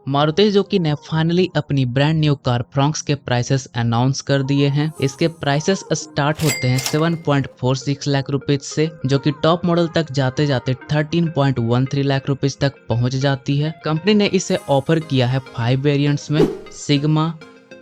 Maruti Suzuki ने finally अपनी brand new car Fronx के प्राइसेस अनाउंस कर दिए हैं। इसके प्राइसेस स्टार्ट होते हैं 7.46 लाख रुपीज से, जो कि टॉप मॉडल तक जाते जाते 13.13 लाख रुपीज तक पहुंच जाती है। कंपनी ने इसे ऑफर किया है 5 वेरिएंट्स में, सिग्मा,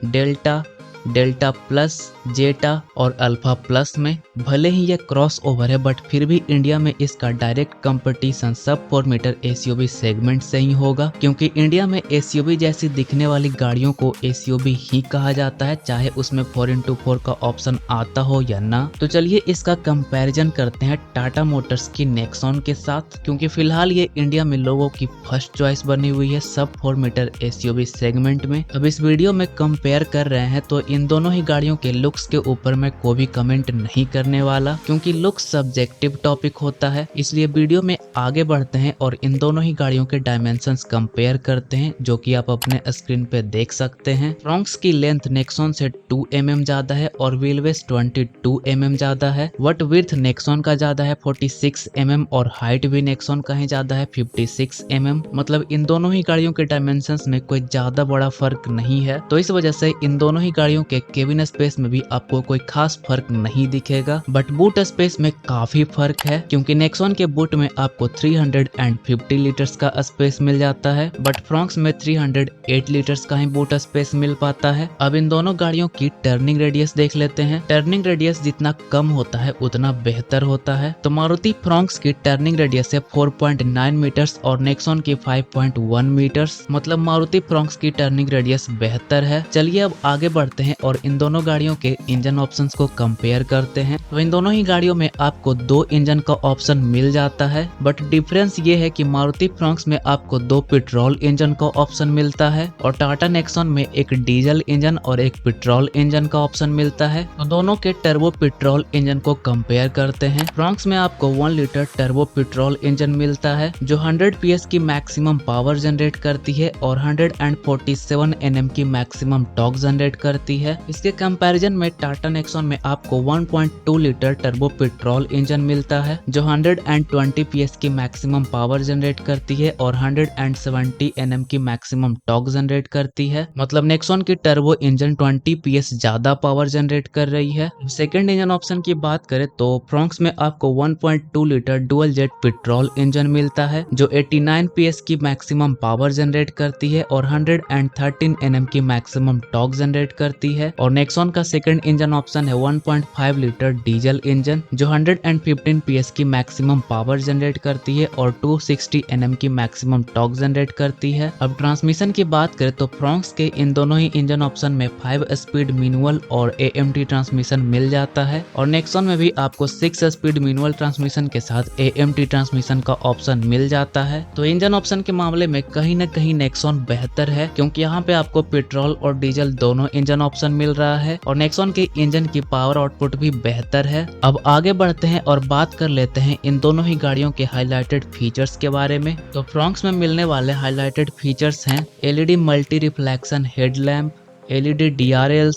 डेल्टा, डेल्टा प्लस, जेटा और अल्फा प्लस में। भले ही ये क्रॉस ओवर है बट फिर भी इंडिया में इसका डायरेक्ट कंपटीशन सब 4 मीटर एसयूवी सेगमेंट से ही होगा, क्योंकि इंडिया में एसयूवी जैसी दिखने वाली गाड़ियों को एसयूवी ही कहा जाता है, चाहे उसमें 4x4 का ऑप्शन आता हो या ना। तो चलिए इसका कंपैरिजन करते हैं टाटा मोटर्स की नेक्सॉन के साथ, क्योंकि फिलहाल ये इंडिया में लोगों की फर्स्ट चॉइस बनी हुई है सब 4 मीटर एसयूवी सेगमेंट में। अब इस वीडियो में कंपेयर कर रहे हैं तो इन दोनों ही गाड़ियों के लुक्स के ऊपर मैं कोई भी कमेंट नहीं करने वाला, क्योंकि लुक्स सब्जेक्टिव टॉपिक होता है। इसलिए वीडियो में आगे बढ़ते हैं और इन दोनों ही गाड़ियों के डायमेंशंस कंपेयर करते हैं, जो कि आप अपने स्क्रीन पे देख सकते हैं। फ्रॉन्क्स की लेंथ नेक्सॉन से 2 mm ज्यादा है और व्हील बेस 22 mm ज्यादा है। वट विड्थ नेक्सॉन का ज्यादा है 46 mm और हाइट भी नेक्सॉन का ही ज्यादा है 56 mm। मतलब इन दोनों ही गाड़ियों के डायमेंशंस में कोई ज्यादा बड़ा फर्क नहीं है। तो इस वजह से इन दोनों ही गाड़ियों के केबिन स्पेस में भी आपको कोई खास फर्क नहीं दिखेगा, बट बूट स्पेस में काफी फर्क है, क्योंकि नेक्सॉन के बूट में आपको 350 लीटर्स का स्पेस मिल जाता है, बट फ्रॉन्क्स में 308 लीटर्स का ही बूट स्पेस मिल पाता है। अब इन दोनों गाड़ियों की टर्निंग रेडियस देख लेते हैं। टर्निंग रेडियस जितना कम होता है उतना बेहतर होता है। तो मारुति फ्रॉन्क्स की टर्निंग रेडियस है 4.9 मीटर्स और नेक्सॉन की 5.1 मीटर्स। मतलब मारुति फ्रॉन्क्स की टर्निंग रेडियस बेहतर है। चलिए अब आगे बढ़ते हैं और इन दोनों गाड़ियों के इंजन ऑप्शंस को कंपेयर करते हैं। तो इन दोनों ही गाड़ियों में आपको 2 इंजन का ऑप्शन मिल जाता है, बट डिफरेंस ये है कि मारुति फ्रॉन्क्स में आपको 2 पेट्रोल इंजन का ऑप्शन मिलता है और टाटा नेक्सॉन में एक डीजल इंजन और एक पेट्रोल इंजन का ऑप्शन मिलता है। तो दोनों के टर्बो पेट्रोल इंजन को कंपेयर करते हैं। फ्रॉन्क्स में आपको 1 लीटर टर्बो पेट्रोल इंजन मिलता है, जो 100 PS की मैक्सिमम पावर जनरेट करती है और 147 Nm की मैक्सिमम टॉर्क जनरेट करती है। इसके कंपैरिजन में टाटा नेक्सॉन में आपको 1.2 लीटर टर्बो पेट्रोल इंजन मिलता है, जो 120 PS की मैक्सिमम पावर जनरेट करती है और 170 Nm की मैक्सिमम टॉर्क जनरेट करती है। मतलब नेक्सॉन की टर्बो इंजन 20 PS ज्यादा पावर जनरेट कर रही है। सेकंड इंजन ऑप्शन की बात करें तो फ्रॉन्क्स में आपको 1.2 litre dual jet petrol engine मिलता है, जो 89 PS की मैक्सिमम पावर जनरेट करती है और 113 Nm की मैक्सिमम टॉर्क जनरेट करती है। और नेक्सॉन का सेकंड इंजन ऑप्शन है 1.5 लीटर डीजल इंजन, जो 115 PS की मैक्सिमम पावर जनरेट करती है और 260 Nm की मैक्सिमम टॉर्क जनरेट करती है। अब ट्रांसमिशन की बात करें तो फ्रॉन्क्स के इन दोनों ही इंजन ऑप्शन में 5 स्पीड मैनुअल और AMT ट्रांसमिशन मिल जाता है, और नेक्सॉन में भी आपको 6 स्पीड मैनुअल ट्रांसमिशन के साथ AMT ट्रांसमिशन का ऑप्शन मिल जाता है। तो इंजन ऑप्शन के मामले में कहीं न कहीं नेक्सॉन बेहतर है, क्योंकि यहाँ पे आपको पेट्रोल और डीजल दोनों इंजन ऑप्शन मिल रहा है और नेक्सॉन के इंजन की पावर आउटपुट भी बेहतर है। अब आगे बढ़ते हैं और बात कर लेते हैं इन दोनों ही गाड़ियों के हाईलाइटेड फीचर्स के बारे में। तो फ्रॉन्क्स में मिलने वाले हाईलाइटेड फीचर्स हैं LED multi reflection headlamp, LED DRLs,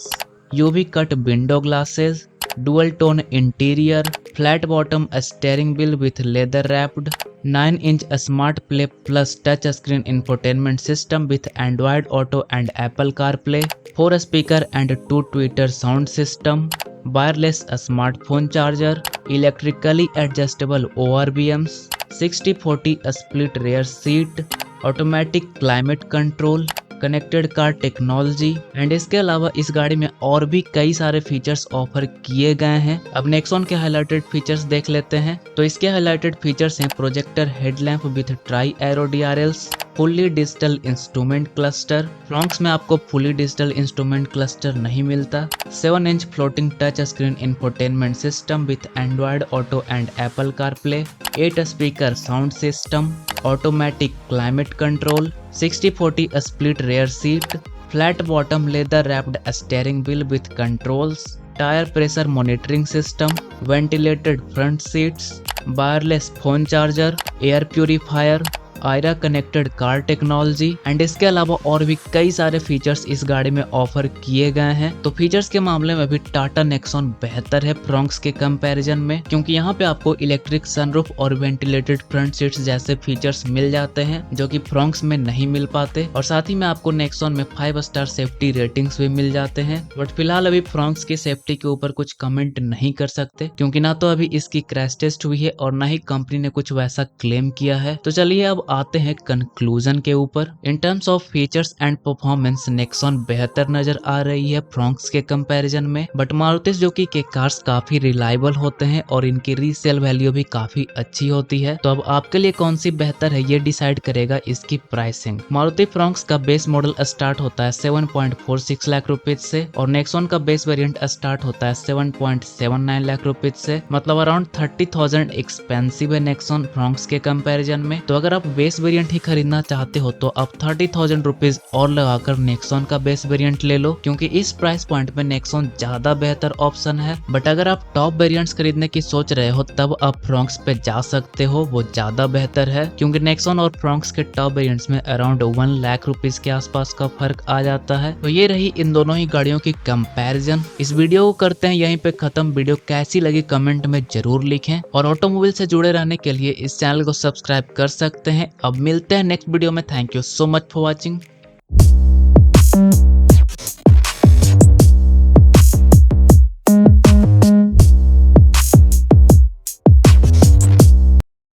UV cut window glasses, dual tone interior, flat bottom steering wheel with leather wrapped, 9-inch smart play plus touch screen infotainment system with Android auto and Apple CarPlay, 4 speaker and 2 Twitter sound system, wireless smartphone charger, electrically adjustable ORVMs, 60/40 split rear seat, automatic climate control, connected car technology and इसके अलावा इस गाड़ी में और भी कई सारे features offer किए गए हैं। अब नेक्सॉन के हाईलाइटेड फीचर्स देख लेते हैं। तो इसके हाईलाइटेड फीचर्स हैं projector headlamp with tri arrow DRLs, fully digital instrument cluster. Fronx में आपको फुल्ली डिजिटल इंस्ट्रूमेंट क्लस्टर नहीं मिलता। 7-inch floating touch screen infotainment system with Android auto and Apple CarPlay, 8 speaker sound system, automatic climate control, 60/40 split rear seat, flat bottom leather wrapped steering wheel with controls, tyre pressure monitoring system, ventilated front seats, wireless phone charger, air purifier, Ayra connected car technology and इसके अलावा और भी कई सारे features इस गाड़ी में offer किए गए हैं। तो फीचर्स के मामले में भी टाटा नेक्सॉन बेहतर है फ्रॉन्क्स के कंपैरिजन में, क्योंकि यहाँ पे आपको इलेक्ट्रिक सनरूफ और वेंटिलेटेड फ्रंट सीट्स जैसे फीचर्स मिल जाते हैं जो कि फ्रॉन्क्स में नहीं मिल पाते। और साथ ही में आपको नेक्सॉन में 5 स्टार सेफ्टी रेटिंग्स भी मिल जाते हैं। बट फिलहाल अभी फ्रॉन्क्स की सेफ्टी के ऊपर कुछ कमेंट नहीं कर सकते, क्योंकि ना तो अभी इसकी क्रैश टेस्ट हुई है और ना ही कंपनी ने कुछ वैसा क्लेम किया है। तो चलिए अब आते हैं कंक्लूजन के ऊपर। In terms of features and performance Nexon बेहतर नजर आ रही है फ्रॉन्क्स के कंपैरिजन में। बट मारुति सुजुकी के कार्स काफी रिलायबल होते हैं और इनकी रीसेल वैल्यू भी काफी अच्छी होती है। तो अब आपके लिए कौन सी बेहतर है ये डिसाइड करेगा इसकी प्राइसिंग। मारुति फ्रॉन्क्स का बेस मॉडल स्टार्ट होता है 7.46 लाख रुपीज से और नेक्सॉन का बेस वेरिएंट स्टार्ट होता है 7.79 लाख रुपीज से, मतलब अराउंड 30,000 एक्सपेंसिव है नेक्सॉन फ्रॉन्क्स के कंपैरिजन में। तो अगर आप बेस वेरिएंट ही खरीदना चाहते हो तो आप 30,000 रुपीज और लगाकर नेक्सॉन का बेस वेरिएंट ले लो, क्योंकि इस प्राइस पॉइंट में नेक्सॉन ज्यादा बेहतर ऑप्शन है। बट अगर आप टॉप वेरिएंट्स खरीदने की सोच रहे हो तब आप फ्रॉन्क्स पे जा सकते हो, वो ज्यादा बेहतर है, क्योंकि नेक्सॉन और फ्रॉन्क्स के टॉप वेरिएंट्स में अराउंड 1 लाख रुपीज के आसपास का फर्क आ जाता है। तो ये रही इन दोनों ही गाड़ियों की कंपैरिजन। इस वीडियो को करते हैं यहीं पे खत्म। वीडियो कैसी लगी कमेंट में जरूर लिखें और ऑटोमोबाइल से जुड़े रहने के लिए इस चैनल को सब्सक्राइब कर सकते हैं। अब मिलते हैं नेक्स्ट वीडियो में। Thank you so much for watching.